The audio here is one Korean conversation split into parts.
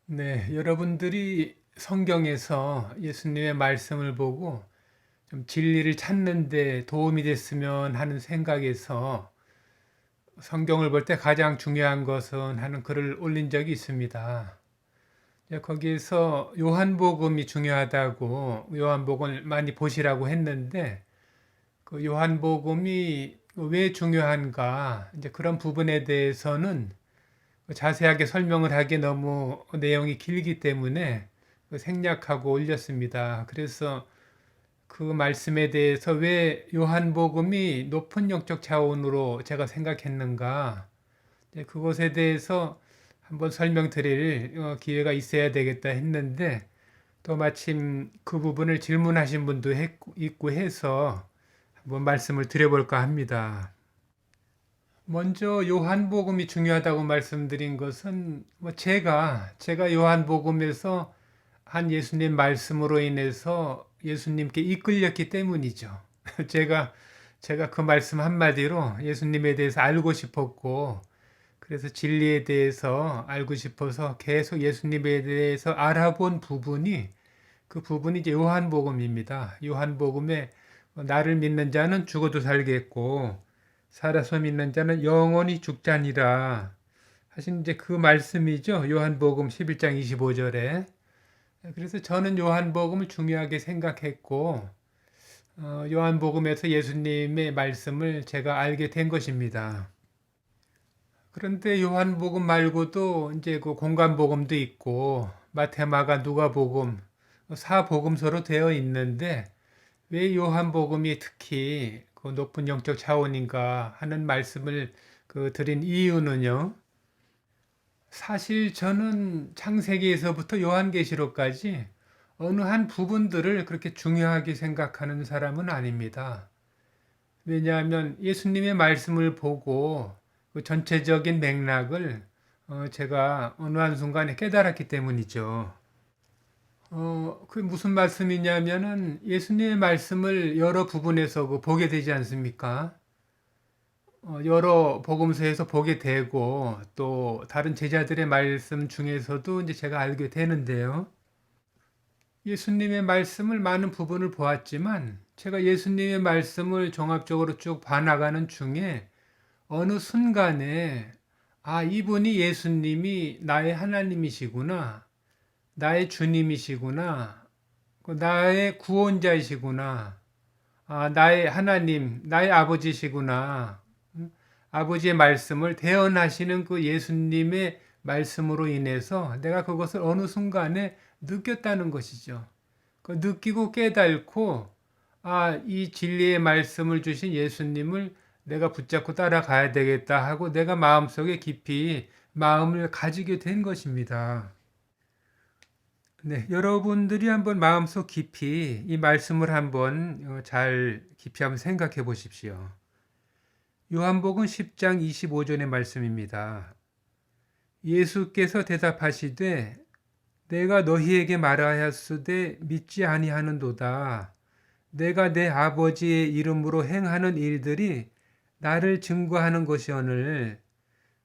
네, 여러분들이 성경에서 예수님의 말씀을 보고 좀 진리를 찾는 데 도움이 됐으면 하는 생각에서 성경을 볼 때 가장 중요한 것은 하는 글을 올린 적이 있습니다. 거기에서 요한복음이 중요하다고 요한복음을 많이 보시라고 했는데 그 요한복음이 왜 중요한가 이제 그런 부분에 대해서는 자세하게 설명을 하기 너무 내용이 길기 때문에 생략하고 올렸습니다. 그래서 그 말씀에 대해서 왜 요한복음이 높은 영적 차원으로 제가 생각했는가, 그것에 대해서 한번 설명드릴 기회가 있어야 되겠다 했는데, 또 마침 그 부분을 질문하신 분도 있고 해서 한번 말씀을 드려볼까 합니다. 먼저 요한복음이 중요하다고 말씀드린 것은 뭐 제가 요한복음에서 한 예수님 말씀으로 인해서 예수님께 이끌렸기 때문이죠. 제가 제가 그 말씀 한마디로 예수님에 대해서 알고 싶었고 그래서 진리에 대해서 알고 싶어서 계속 예수님에 대해서 알아본 부분이 그 부분이 이제 요한복음입니다. 요한복음에 나를 믿는 자는 죽어도 살겠고 살아서 믿는 자는 영원히 죽지 아니라 하신 이제 그 말씀이죠. 요한복음 11장 25절에. 그래서 저는 요한복음을 중요하게 생각했고 요한복음에서 예수님의 말씀을 제가 알게 된 것입니다. 그런데 요한복음 말고도 이제 그 공관복음도 있고 마태, 마가, 누가복음, 사복음서로 되어 있는데 왜 요한복음이 특히 그 높은 영적 차원인가 하는 말씀을 드린 이유는요. 사실 저는 창세기에서부터 요한계시록까지 어느 한 부분들을 그렇게 중요하게 생각하는 사람은 아닙니다. 왜냐하면 예수님의 말씀을 보고 그 전체적인 맥락을 제가 어느 한순간에 깨달았기 때문이죠. 그 무슨 말씀이냐면은 예수님의 말씀을 여러 부분에서 보게 되지 않습니까? 여러 복음서에서 보게 되고 또 다른 제자들의 말씀 중에서도 이제 제가 알게 되는데요. 예수님의 말씀을 많은 부분을 보았지만 제가 예수님의 말씀을 종합적으로 쭉 봐나가는 중에 어느 순간에 이분이 예수님이 나의 하나님이시구나. 나의 주님이시구나. 나의 구원자이시구나. 나의 하나님, 나의 아버지시구나. 아버지의 말씀을 대언하시는 그 예수님의 말씀으로 인해서 내가 그것을 어느 순간에 느꼈다는 것이죠. 느끼고 깨닫고, 이 진리의 말씀을 주신 예수님을 내가 붙잡고 따라가야 되겠다 하고 내가 마음속에 깊이 마음을 가지게 된 것입니다. 네, 여러분들이 한번 마음속 깊이 이 말씀을 한번 잘 깊이 한번 생각해 보십시오. 요한복음 10장 25절의 말씀입니다. 예수께서 대답하시되 내가 너희에게 말하였으되 믿지 아니하는도다. 내가 내 아버지의 이름으로 행하는 일들이 나를 증거하는 것이오늘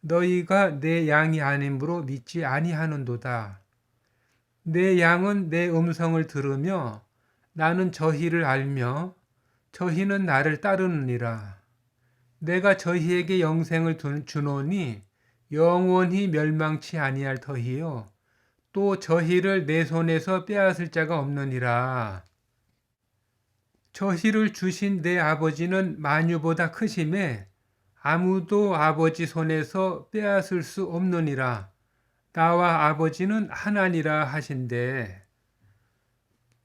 너희가 내 양이 아님으로 믿지 아니하는도다. 내 양은 내 음성을 들으며 나는 저희를 알며 저희는 나를 따르느니라. 내가 저희에게 영생을 주노니 영원히 멸망치 아니할 터이요 또 저희를 내 손에서 빼앗을 자가 없느니라. 저희를 주신 내 아버지는 만유보다 크심에 아무도 아버지 손에서 빼앗을 수 없느니라. 나와 아버지는 하나니라 하신대.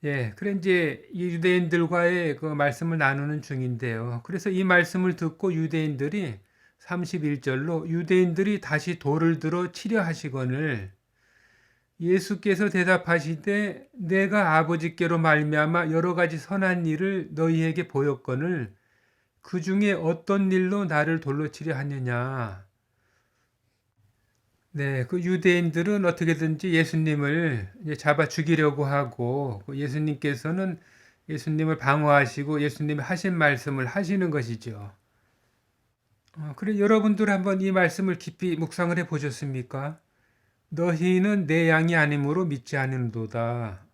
예, 그래 이제 유대인들과의 그 말씀을 나누는 중인데요. 그래서 이 말씀을 듣고 유대인들이 31절로 유대인들이 다시 돌을 들어 치려 하시거늘 예수께서 대답하시되 내가 아버지께로 말미암아 여러 가지 선한 일을 너희에게 보였거늘 그 중에 어떤 일로 나를 돌로 치려 하느냐. 네, 그 유대인들은 어떻게든지 예수님을 이제 잡아 죽이려고 하고 그 예수님께서는 예수님을 방어하시고 예수님이 하신 말씀을 하시는 것이죠. 그래 여러분들 한번 이 말씀을 깊이 묵상을 해 보셨습니까? 너희는 내 양이 아니므로 믿지 않는도다.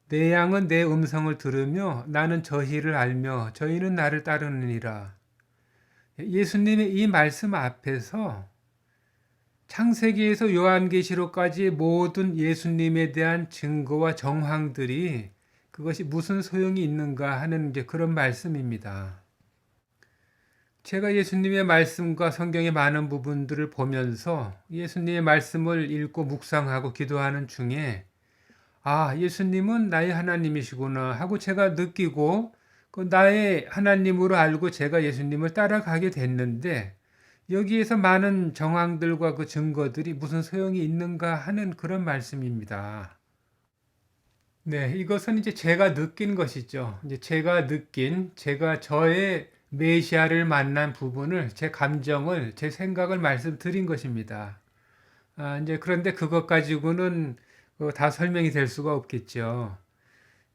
내 양은 내 음성을 들으며 나는 저희를 알며 저희는 나를 따르느니라. 예수님의 이 말씀 앞에서 창세기에서 요한계시록까지 모든 예수님에 대한 증거와 정황들이 그것이 무슨 소용이 있는가 하는 이제 그런 말씀입니다. 제가 예수님의 말씀과 성경의 많은 부분들을 보면서 예수님의 말씀을 읽고 묵상하고 기도하는 중에 예수님은 나의 하나님이시구나 하고 제가 느끼고 그 나의 하나님으로 알고 제가 예수님을 따라가게 됐는데 여기에서 많은 정황들과 그 증거들이 무슨 소용이 있는가 하는 그런 말씀입니다. 네, 이것은 이제 제가 느낀 것이죠. 이제 제가 저의 메시아를 만난 부분을, 제 감정을, 제 생각을 말씀드린 것입니다. 이제 그런데 그것 가지고는 다 설명이 될 수가 없겠죠.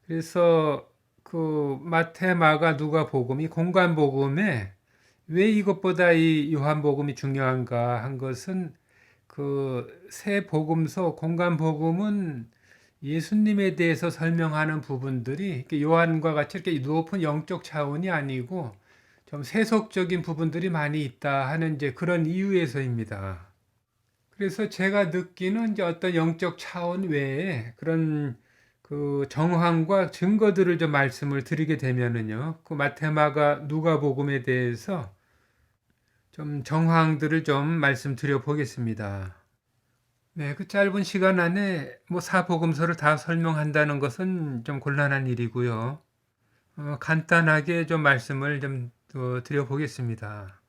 그래서 그 마태, 마가, 누가 복음이 공간 복음에 왜 이것보다 이 요한복음이 중요한가 한 것은 그 세 복음서 공간 복음은 예수님에 대해서 설명하는 부분들이 요한과 같이 이렇게 높은 영적 차원이 아니고 좀 세속적인 부분들이 많이 있다 하는 이제 그런 이유에서입니다. 그래서 제가 느끼는 이제 어떤 영적 차원 외에 그런 그 정황과 증거들을 좀 말씀을 드리게 되면은요, 그 마테마가 누가복음에 대해서 좀 정황들을 좀 말씀드려 보겠습니다. 네, 그 짧은 시간 안에 뭐 사복음서를 다 설명한다는 것은 좀 곤란한 일이고요. 간단하게 좀 말씀을 좀 드려 보겠습니다.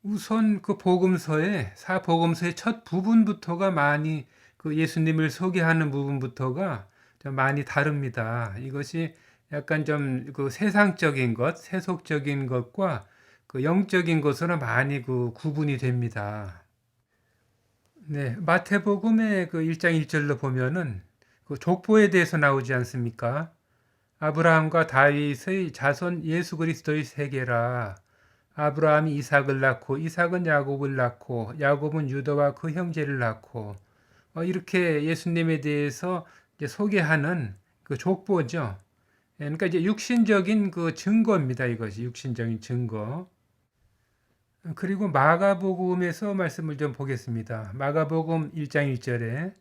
우선 그 복음서의 사복음서의 첫 부분부터가 많이 그 예수님을 소개하는 부분부터가 좀 많이 다릅니다. 이것이 약간 좀 그 세상적인 것, 세속적인 것과 그 영적인 것으로 많이 그 구분이 됩니다. 네, 마태복음의 그 1장 1절로 보면은 그 족보에 대해서 나오지 않습니까? 아브라함과 다윗의 자손 예수 그리스도의 세계라. 아브라함이 이삭을 낳고 이삭은 야곱을 낳고 야곱은 유다와 그 형제를 낳고 이렇게 예수님에 대해서 이제 소개하는 그 족보죠. 그러니까 이제 육신적인 그 증거입니다. 이것이 육신적인 증거. 그리고 마가복음에서 말씀을 좀 보겠습니다. 마가복음 1장 1절에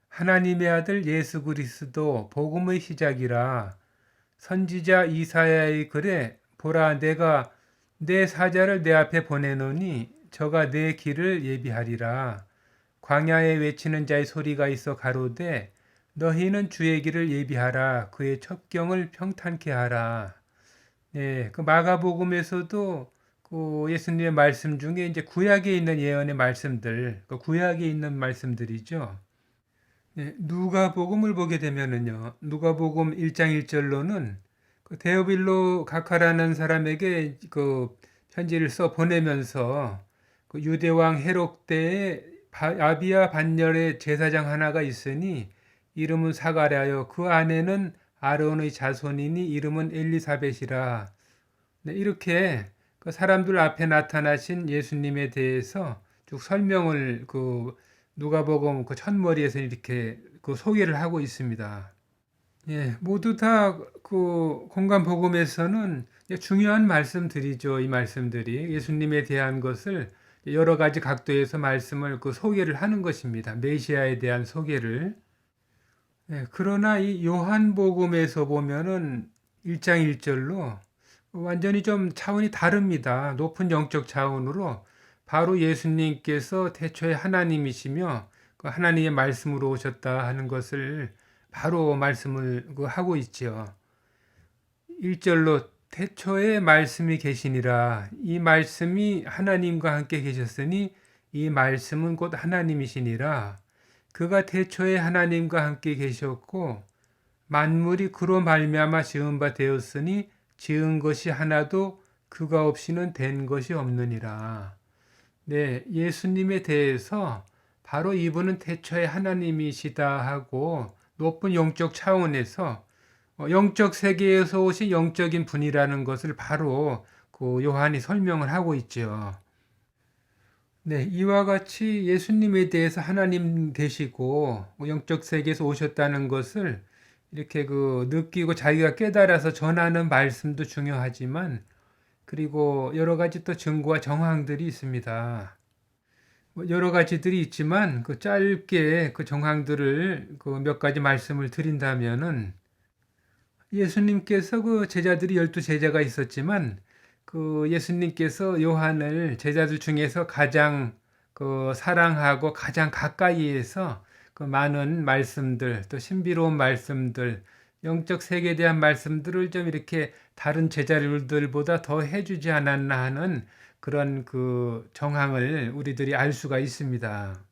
하나님의 아들 예수 그리스도 복음의 시작이라 선지자 이사야의 글에 보라 내가 내 사자를 내 앞에 보내노니 저가 내 길을 예비하리라. 광야에 외치는 자의 소리가 있어 가로되 너희는 주의 길을 예비하라. 그의 첩경을 평탄케 하라. 네, 그 마가복음에서도 그 예수님의 말씀 중에 이제 구약에 있는 예언의 말씀들, 그 구약에 있는 말씀들이죠. 네, 누가복음을 보게 되면은요, 누가복음 1장 1절로는 그 데오빌로 각하라는 사람에게 그 편지를 써 보내면서 그 유대왕 헤롯 때에 아비야 반열의 제사장 하나가 있으니 이름은 사가랴요 그 아내는 아론의 자손이니 이름은 엘리사벳이라. 네, 이렇게 그 사람들 앞에 나타나신 예수님에 대해서 쭉 설명을 그 누가복음 그 첫머리에서 이렇게 그 소개를 하고 있습니다. 예, 모두 다 그 공간 복음에서는 중요한 말씀들이죠. 이 말씀들이 예수님에 대한 것을 여러 가지 각도에서 말씀을 그 소개를 하는 것입니다. 메시아에 대한 소개를. 예, 그러나 이 요한복음에서 보면은 1장 1절로 완전히 좀 차원이 다릅니다. 높은 영적 차원으로 바로 예수님께서 태초에 하나님이시며 그 하나님의 말씀으로 오셨다 하는 것을 바로 말씀을 하고 있죠. 1절로 태초에 말씀이 계시니라. 이 말씀이 하나님과 함께 계셨으니 이 말씀은 곧 하나님이시니라. 그가 태초에 하나님과 함께 계셨고 만물이 그로 말미암아 지은 바 되었으니 지은 것이 하나도 그가 없이는 된 것이 없느니라. 네, 예수님에 대해서 바로 이분은 태초에 하나님이시다 하고 높은 영적 차원에서 영적 세계에서 오신 영적인 분이라는 것을 바로 그 요한이 설명을 하고 있죠. 네, 이와 같이 예수님에 대해서 하나님 되시고 영적 세계에서 오셨다는 것을 이렇게 느끼고 자기가 깨달아서 전하는 말씀도 중요하지만 그리고 여러 가지 또 증거와 정황들이 있습니다. 뭐 여러 가지들이 있지만 그 짧게 그 정황들을 그 몇 가지 말씀을 드린다면은 예수님께서 그 제자들이 12제자가 있었지만 그 예수님께서 요한을 제자들 중에서 가장 그 사랑하고 가장 가까이에서 그 많은 말씀들 또 신비로운 말씀들 영적 세계에 대한 말씀들을 좀 이렇게 다른 제자들보다 더 해주지 않았나 하는 그런 그 정황을 우리들이 알 수가 있습니다.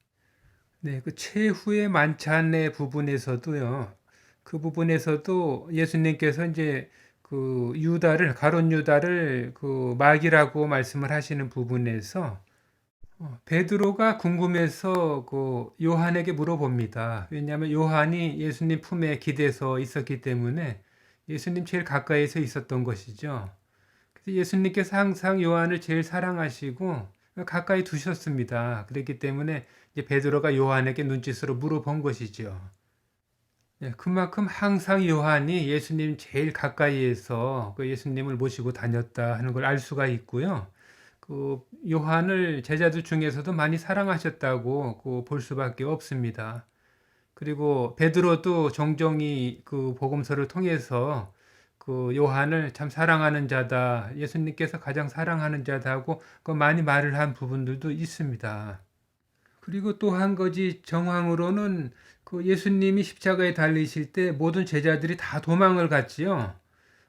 네, 그 최후의 만찬의 부분에서도요. 그 부분에서도 예수님께서 이제 그 유다를 가룟 유다를 그 마귀라고 말씀을 하시는 부분에서 베드로가 궁금해서 그 요한에게 물어봅니다. 왜냐하면 요한이 예수님 품에 기대서 있었기 때문에 예수님 제일 가까이서 있었던 것이죠. 그래서 예수님께서 항상 요한을 제일 사랑하시고 가까이 두셨습니다. 그렇기 때문에 이제 베드로가 요한에게 눈짓으로 물어본 것이죠. 예, 그만큼 항상 요한이 예수님 제일 가까이에서 그 예수님을 모시고 다녔다 하는 걸 알 수가 있고요. 그 요한을 제자들 중에서도 많이 사랑하셨다고 그볼 수밖에 없습니다. 그리고 베드로도 종종이 그 복음서를 통해서 그 요한을 참 사랑하는 자다, 예수님께서 가장 사랑하는 자다 하고 그 많이 말을 한 부분들도 있습니다. 그리고 또 한 가지 정황으로는 그 예수님이 십자가에 달리실 때 모든 제자들이 다 도망을 갔지요.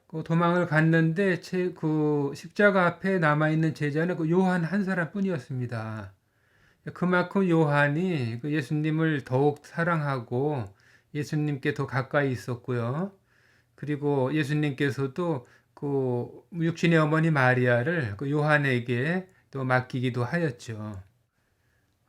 그 도망을 갔는데 그 십자가 앞에 남아 있는 제자는 그 요한 한 사람뿐이었습니다. 그만큼 요한이 그 예수님을 더욱 사랑하고 예수님께 더 가까이 있었고요. 그리고 예수님께서도 그 육신의 어머니 마리아를 그 요한에게 또 맡기기도 하였죠.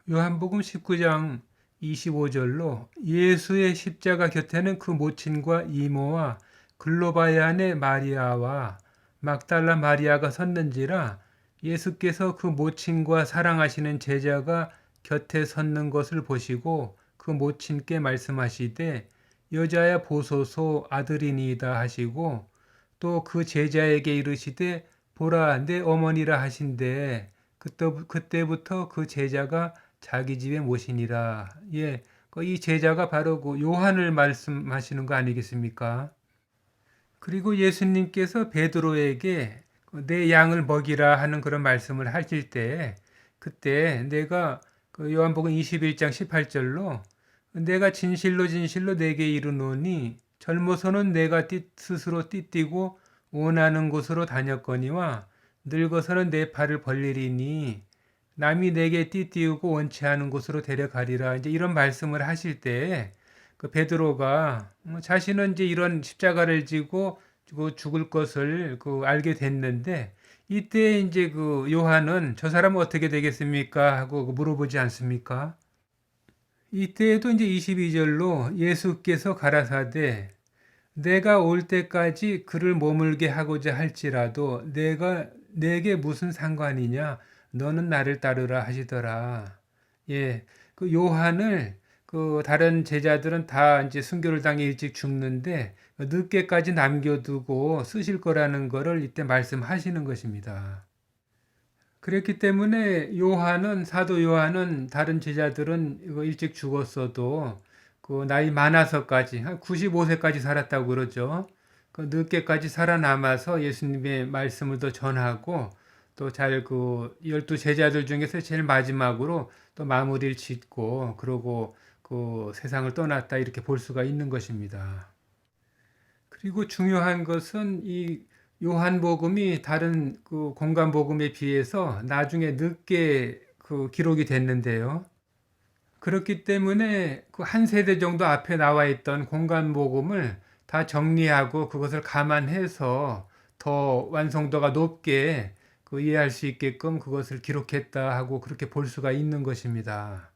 요한복음 19장 25절로 예수의 십자가 곁에는 그 모친과 이모와 글로바얀의 마리아와 막달라 마리아가 섰는지라 예수께서 그 모친과 사랑하시는 제자가 곁에 섰는 것을 보시고 그 모친께 말씀하시되 여자야 보소서 아들이니이다 하시고 또 그 제자에게 이르시되 보라 내 어머니라 하신대 그때부터 그 제자가 자기 집에 모시니라. 예, 이 제자가 바로 그 요한을 말씀하시는 거 아니겠습니까? 그리고 예수님께서 베드로에게 내 양을 먹이라 하는 그런 말씀을 하실 때 그때 내가 그 요한복음 21장 18절로 내가 진실로 진실로 내게 이르노니 젊어서는 내가 스스로 띠띠고 원하는 곳으로 다녔거니와 늙어서는 내 팔을 벌리리니 남이 내게 띠띠우고 원치 않은 곳으로 데려가리라. 이제 이런 말씀을 하실 때 그 베드로가 자신은 이제 이런 십자가를 지고 죽을 것을 알게 됐는데 이때 이제 그 요한은 저 사람은 어떻게 되겠습니까? 하고 물어보지 않습니까? 이때에도 이제 22절로 예수께서 가라사대 내가 올 때까지 그를 머물게 하고자 할지라도 내게 무슨 상관이냐? 너는 나를 따르라 하시더라. 예, 그 요한을 그 다른 제자들은 다 이제 순교를 당해 일찍 죽는데 늦게까지 남겨두고 쓰실 거라는 거를 이때 말씀하시는 것입니다. 그랬기 때문에 사도 요한은 다른 제자들은 이거 일찍 죽었어도 그 나이 많아서까지 한 95세까지 살았다고 그러죠. 그 늦게까지 살아남아서 예수님의 말씀을 더 전하고 또 잘 그 12제자들 중에서 제일 마지막으로 또 마무리를 짓고 그러고 그 세상을 떠났다 이렇게 볼 수가 있는 것입니다. 그리고 중요한 것은 이 요한복음이 다른 그 공간복음에 비해서 나중에 늦게 그 기록이 됐는데요. 그렇기 때문에 그 한 세대 정도 앞에 나와 있던 공간복음을 다 정리하고 그것을 감안해서 더 완성도가 높게 그 이해할 수 있게끔 그것을 기록했다 하고 그렇게 볼 수가 있는 것입니다.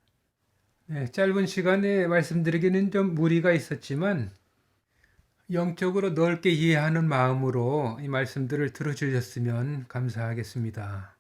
네, 짧은 시간에 말씀드리기는 좀 무리가 있었지만 영적으로 넓게 이해하는 마음으로 이 말씀들을 들어주셨으면 감사하겠습니다.